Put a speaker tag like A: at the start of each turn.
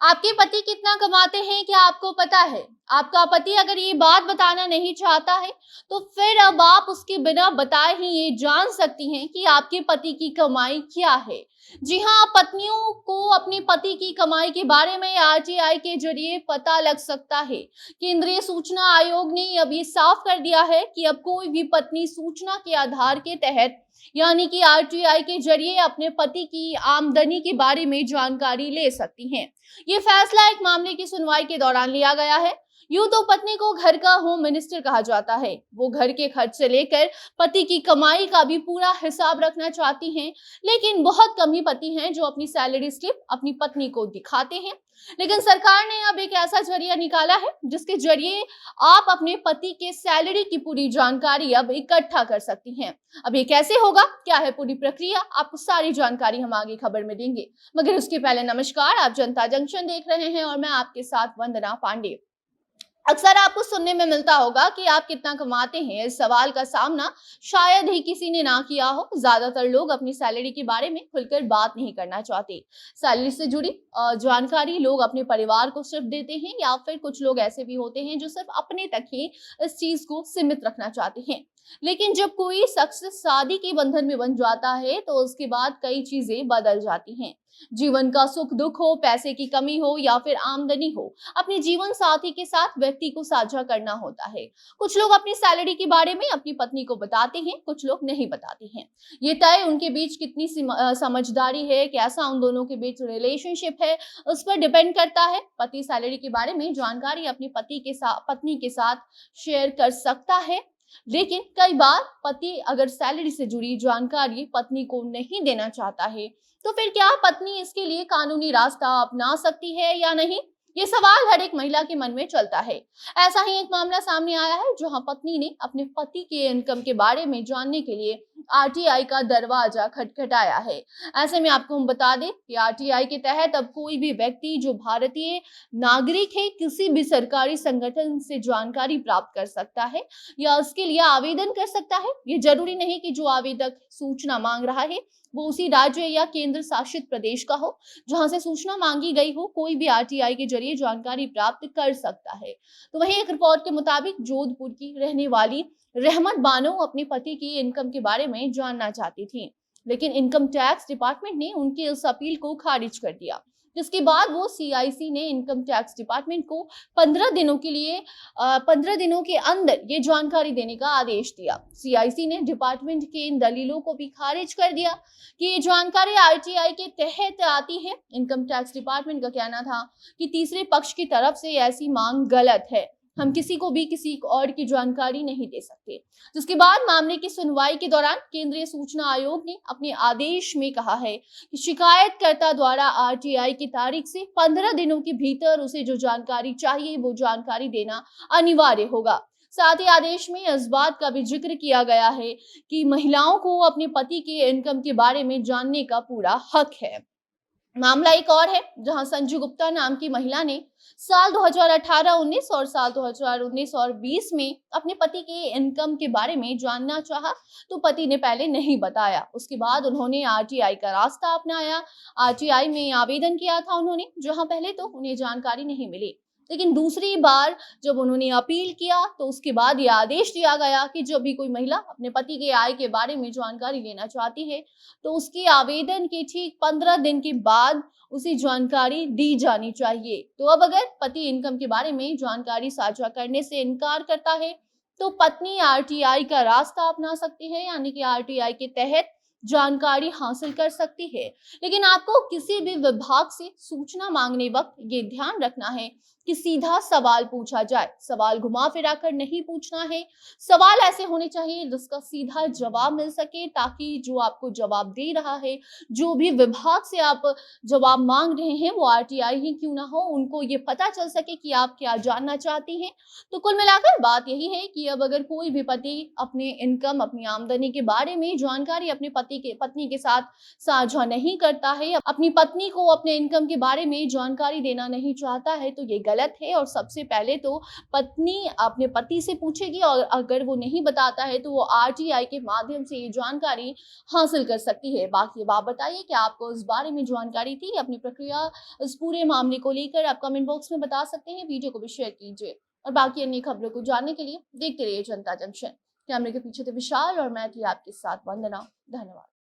A: आपके पति कितना कमाते हैं क्या आपको पता है? आपका पति अगर ये बात बताना नहीं चाहता है, तो फिर अब आप उसके बिना बताए ही ये जान सकती हैं कि आपके पति की कमाई क्या है। जी हाँ, पत्नियों को अपने पति की कमाई के बारे में आरटीआई के जरिए पता लग सकता है। केंद्रीय सूचना आयोग ने अब ये साफ कर दिया है कि अब कोई भी पत्नी सूचना के आधार के तहत यानी कि आरटीआई के जरिए अपने पति की आमदनी के बारे में जानकारी ले सकती हैं। ये फैसला एक मामले की सुनवाई के दौरान लिया गया है। यूं तो पत्नी को घर का होम मिनिस्टर कहा जाता है। वो घर के खर्च से लेकर पति की कमाई का भी पूरा हिसाब रखना चाहती हैं, लेकिन बहुत कम ही पति हैं जो अपनी सैलरी स्लिप अपनी पत्नी को दिखाते हैं। लेकिन सरकार ने अब एक ऐसा जरिया निकाला है जिसके जरिए आप अपने पति के सैलरी की पूरी जानकारी अब इकट्ठा कर सकती हैं। अब ये कैसे होगा, क्या है पूरी प्रक्रिया, आपको सारी जानकारी हम आगे खबर में देंगे। मगर उसके पहले नमस्कार, आप जनता जंक्शन देख रहे हैं और मैं आपके साथ वंदना पांडे। अक्सर आपको सुनने में मिलता होगा कि आप कितना कमाते हैं। इस सवाल का सामना शायद ही किसी ने ना किया हो। ज्यादातर लोग अपनी सैलरी के बारे में खुलकर बात नहीं करना चाहते। सैलरी से जुड़ी जानकारी लोग अपने परिवार को सिर्फ देते हैं, या फिर कुछ लोग ऐसे भी होते हैं जो सिर्फ अपने तक ही इस चीज को सीमित रखना चाहते हैं। लेकिन जब कोई शख्स शादी के बंधन में बन जाता है तो उसके बाद कई चीजें बदल जाती हैं। जीवन का सुख दुख हो, पैसे की कमी हो या फिर आमदनी हो, अपने जीवन साथी के साथ व्यक्ति को साझा करना होता है। कुछ लोग अपनी सैलरी के बारे में अपनी पत्नी को बताते हैं, कुछ लोग नहीं बताते हैं। ये तय उनके बीच कितनी समझदारी है, कैसा उन दोनों के बीच रिलेशनशिप है, उस पर डिपेंड करता है। पति सैलरी के बारे में जानकारी अपनी पत्नी के साथ शेयर कर सकता है, लेकिन कई बार पति अगर सैलरी से जुड़ी जानकारी पत्नी को नहीं देना चाहता है, तो फिर क्या पत्नी इसके लिए कानूनी रास्ता अपना सकती है या नहीं? ये सवाल हर एक महिला के मन में चलता है। ऐसा ही एक मामला सामने आया है जहां पत्नी ने अपने पति के इनकम के बारे में जानने के लिए आरटीआई का दरवाजा खटखटाया है। ऐसे में आपको हम बता दें कि आरटीआई के तहत अब कोई भी व्यक्ति जो भारतीय नागरिक है किसी भी सरकारी संगठन से जानकारी प्राप्त कर सकता है या उसके लिए आवेदन कर सकता है। ये जरूरी नहीं कि जो आवेदक सूचना मांग रहा है वो उसी राज्य या केंद्र शासित प्रदेश का हो जहां से सूचना मांगी गई हो। कोई भी आरटीआई के जरिए जानकारी प्राप्त कर सकता है। तो वहीं एक रिपोर्ट के मुताबिक जोधपुर की रहने वाली रहमत बानो अपने पति की इनकम के बारे में जानना चाहती थी, लेकिन इनकम टैक्स डिपार्टमेंट ने उनकी इस अपील को खारिज कर दिया, जिसके बाद वो सीआईसी ने इनकम टैक्स डिपार्टमेंट को 15 दिनों के अंदर ये जानकारी देने का आदेश दिया। सीआईसी ने डिपार्टमेंट के इन दलीलों को भी खारिज कर दिया कि ये जानकारी आरटीआई के तहत आती है। इनकम टैक्स डिपार्टमेंट का कहना था कि तीसरे पक्ष की तरफ से ऐसी मांग गलत है, हम किसी को भी किसी और की जानकारी नहीं दे सकते। जिसके बाद मामले की सुनवाई के दौरान केंद्रीय सूचना आयोग ने अपने आदेश में कहा है कि शिकायतकर्ता द्वारा आरटीआई की तारीख से 15 दिनों के भीतर उसे जो जानकारी चाहिए वो जानकारी देना अनिवार्य होगा। साथ ही आदेश में इस बात का भी जिक्र किया गया है कि महिलाओं को अपने पति के इनकम के बारे में जानने का पूरा हक है। मामला एक और है जहां संजू गुप्ता नाम की महिला ने साल 2018-19 और साल 2019 और 20 में अपने पति के इनकम के बारे में जानना चाहा, तो पति ने पहले नहीं बताया। उसके बाद उन्होंने आरटीआई का रास्ता अपनाया। आरटीआई में आवेदन किया था उन्होंने, जहां पहले तो उन्हें जानकारी नहीं मिली, लेकिन दूसरी बार जब उन्होंने अपील किया तो उसके बाद यह आदेश दिया गया कि जब भी कोई महिला अपने पति के आय के बारे में जानकारी लेना चाहती है तो उसके आवेदन के ठीक 15 दिन के बाद उसे जानकारी दी जानी चाहिए। तो अब अगर पति इनकम के बारे में जानकारी साझा करने से इनकार करता है तो पत्नी आरटीआई का रास्ता अपना सकती है, यानी कि आरटीआई के तहत जानकारी हासिल कर सकती है। लेकिन आपको किसी भी विभाग से सूचना मांगने वक्त ये ध्यान रखना है कि सीधा सवाल पूछा जाए, सवाल घुमा फिरा कर नहीं पूछना है। सवाल ऐसे होने चाहिए जिसका सीधा जवाब मिल सके, ताकि जो आपको जवाब दे रहा है, जो भी विभाग से आप जवाब मांग रहे हैं, वो आरटीआई ही क्यों ना हो, उनको ये पता चल सके कि आप क्या जानना चाहती हैं। तो कुल मिलाकर बात यही है कि अब अगर कोई भी पति अपने इनकम, अपनी आमदनी के बारे में जानकारी अपने पति पत्नी के साथ साझा नहीं करता है, अपनी पत्नी को अपने इनकम के बारे में जानकारी देना नहीं चाहता है, तो ये गलत है। और सबसे पहले तो पत्नी अपने पति से पूछेगी और अगर वो नहीं बताता है तो वो आरटीआई के माध्यम से ये जानकारी हासिल कर सकती है। बाकी अब आप बताइए कि आपको इस बारे में जानकारी थी? अपनी प्रक्रिया इस पूरे मामले को लेकर आप कमेंट बॉक्स में बता सकते हैं। वीडियो को भी शेयर कीजिए और बाकी अन्य खबरों को जानने के लिए देखते रहिए जनता जंक्शन। कैमरे के पीछे थे विशाल और मैं थी आपके साथ वंदना। धन्यवाद।